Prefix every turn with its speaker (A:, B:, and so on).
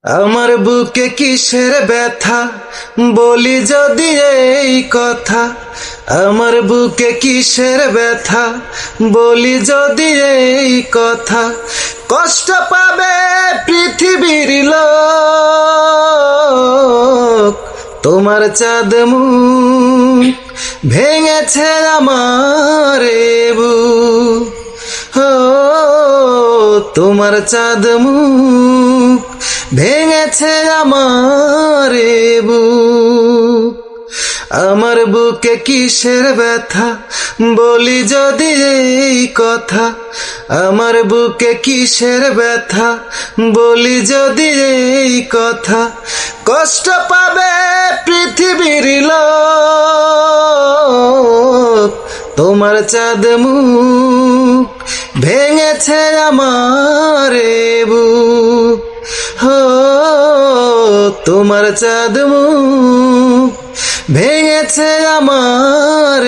A: আমার বুকে কিসের ব্যথা বলি যদি এই কথা। আমার বুকে কিসের ব্যথা বলি যদি এই কথা। কষ্ট পাবে পৃথিবীর লোক, তোমার চাঁদ মুখ ভেঙেছে আমার বুক। ও তোমার চাঁদ মুখ ভেঙেছে আমার বুক। আমার বুকে কিসের ব্যথা বলি যদি এই কথা। আমার বুকে কিসের ব্যথা বলি যদি এই কথা। কষ্ট পাবে পৃথিবীর লোক, তোমার চাঁদ মুখ ভেঙেছে আমার বুক। হো তোমার চাঁদ মুখ ভেঙেছে আমার